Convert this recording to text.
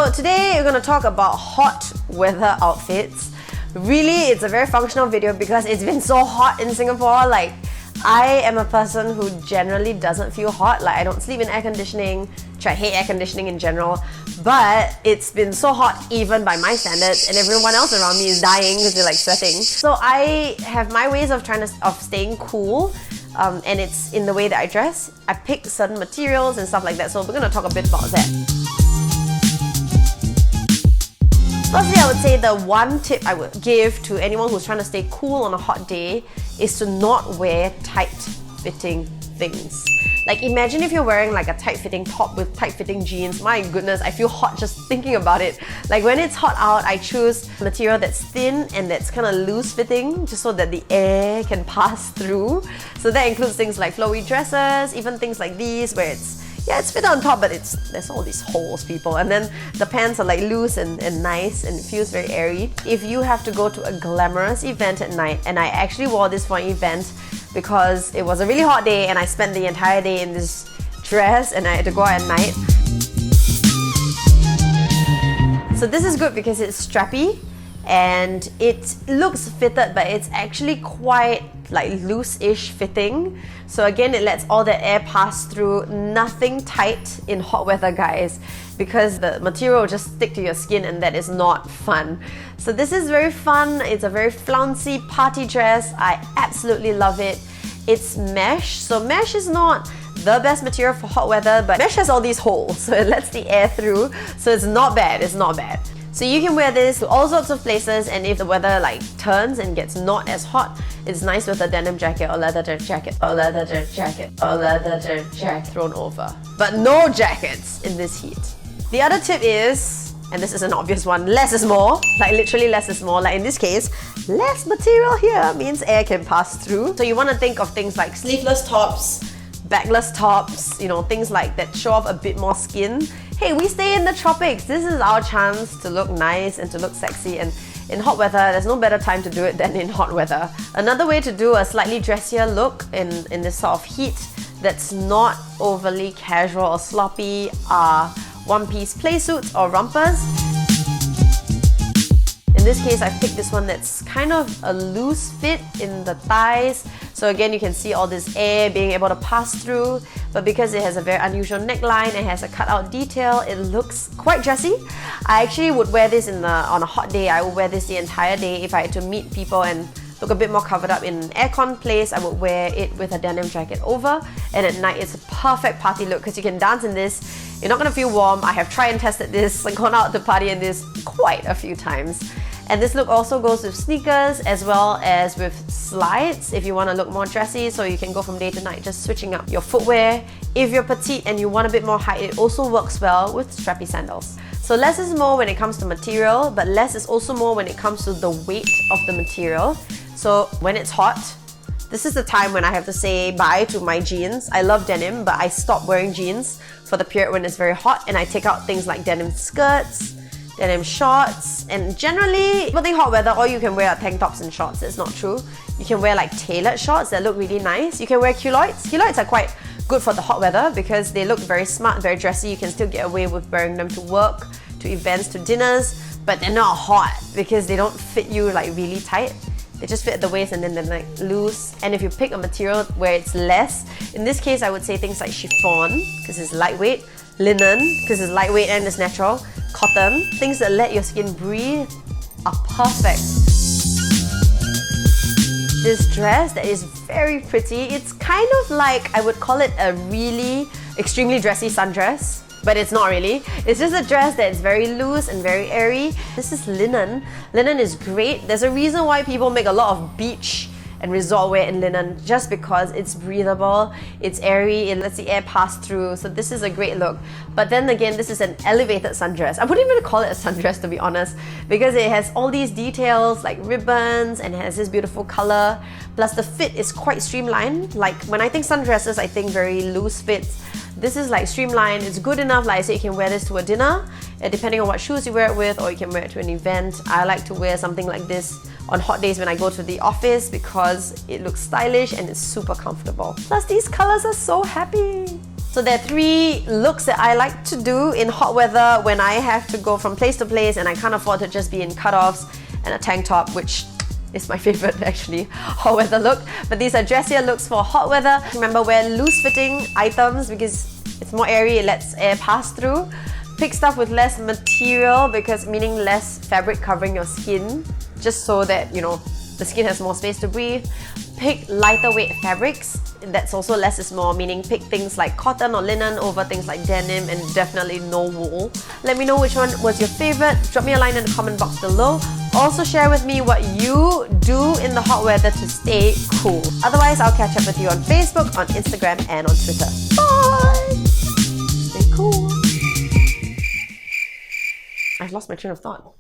So today we're going to talk about hot weather outfits. Really, it's a very functional video because it's been so hot in Singapore. Like, I am a person who generally doesn't feel hot. Like, I don't sleep in air conditioning, which I hate air conditioning in general. But it's been so hot even by my standards, and everyone else around me is dying because they're like sweating. So I have my ways of staying cool, and it's in the way that I dress. I pick certain materials and stuff like that. So we're going to talk a bit about that. Firstly, I would say the one tip I would give to anyone who's trying to stay cool on a hot day is to not wear tight-fitting things. Like, imagine if you're wearing like a tight-fitting top with tight-fitting jeans. My goodness, I feel hot just thinking about it. Like, when it's hot out, I choose material that's thin and that's kind of loose-fitting, just so that the air can pass through. So that includes things like flowy dresses, even things like these where it's fit on top, but there's all these holes, people. And then the pants are like loose and nice, and it feels very airy. If you have to go to a glamorous event at night, and I actually wore this for an event because it was a really hot day and I spent the entire day in this dress and I had to go out at night. So this is good because it's strappy and it looks fitted, but it's actually quite like loose-ish fitting. So again, it lets all the air pass through. Nothing tight in hot weather, guys, because the material will just stick to your skin and that is not fun. So this is very fun. It's a very flouncy party dress. I absolutely love it. It's mesh. So mesh is not the best material for hot weather, but mesh has all these holes, so it lets the air through. So it's not bad, it's not bad. So you can wear this to all sorts of places, and if the weather like turns and gets not as hot, it's nice with a denim jacket or leather jacket or leather jacket or leather jacket thrown over. But no jackets in this heat. The other tip is, and this is an obvious one, less is more. Like, literally less is more. Like in this case, less material here means air can pass through. So you want to think of things like sleeveless tops, backless tops, you know, things like that show off a bit more skin. Hey, we stay in the tropics. This is our chance to look nice and to look sexy, and in hot weather, there's no better time to do it than in hot weather. Another way to do a slightly dressier look in this sort of heat that's not overly casual or sloppy are one-piece play suits or rompers. In this case, I've picked this one that's kind of a loose fit in the thighs. So again, you can see all this air being able to pass through, but because it has a very unusual neckline and has a cutout detail, it looks quite dressy. I actually would wear this on a hot day. I would wear this the entire day. If I had to meet people and look a bit more covered up in an aircon place, I would wear it with a denim jacket over. And at night, it's a perfect party look because you can dance in this. You're not going to feel warm. I have tried and tested this and gone out to party in this quite a few times. And this look also goes with sneakers as well as with slides if you want to look more dressy, so you can go from day to night just switching up your footwear. If you're petite and you want a bit more height, it also works well with strappy sandals. So less is more when it comes to material, but less is also more when it comes to the weight of the material. So when it's hot, this is the time when I have to say bye to my jeans. I love denim, but I stop wearing jeans for the period when it's very hot, and I take out things like denim skirts, denim shorts, and generally, people think hot weather, or you can wear tank tops and shorts. It's not true. You can wear like tailored shorts that look really nice. You can wear culottes. Culottes are quite good for the hot weather because they look very smart, very dressy. You can still get away with wearing them to work, to events, to dinners, but they're not hot because they don't fit you like really tight. They just fit at the waist and then they're like loose. And if you pick a material where it's less, in this case I would say things like chiffon because it's lightweight, linen because it's lightweight and it's natural, cotton, things that let your skin breathe are perfect. This dress that is very pretty, it's kind of like, I would call it a really extremely dressy sundress, but it's not really. It's just a dress that's very loose and very airy. This is linen. Linen is great. There's a reason why people make a lot of beach and resort wear in linen, just because it's breathable, it's airy, it lets the air pass through. So this is a great look. But then again, this is an elevated sundress. I wouldn't even call it a sundress, to be honest, because it has all these details like ribbons and it has this beautiful color. Plus the fit is quite streamlined. Like when I think sundresses, I think very loose fits. This is like streamlined. It's good enough, like I said, you can wear this to a dinner, depending on what shoes you wear it with, or you can wear it to an event. I like to wear something like this on hot days when I go to the office because it looks stylish and it's super comfortable. Plus these colors are so happy. So So there are 3 looks that I like to do in hot weather when I have to go from place to place and I can't afford to just be in cutoffs and a tank top, which is my favorite actually, hot weather look. But these are dressier looks for hot weather. Remember, wear loose fitting items because it's more airy, it lets air pass through. Pick stuff with less material, because meaning less fabric covering your skin, just so that, you know, the skin has more space to breathe. Pick lighter weight fabrics. That's also less is more, meaning pick things like cotton or linen over things like denim, and definitely no wool. Let me know which one was your favorite. Drop me a line in the comment box below. Also share with me what you do in the hot weather to stay cool. Otherwise, I'll catch up with you on Facebook, on Instagram, and on Twitter. Bye! Stay cool. I've lost my train of thought.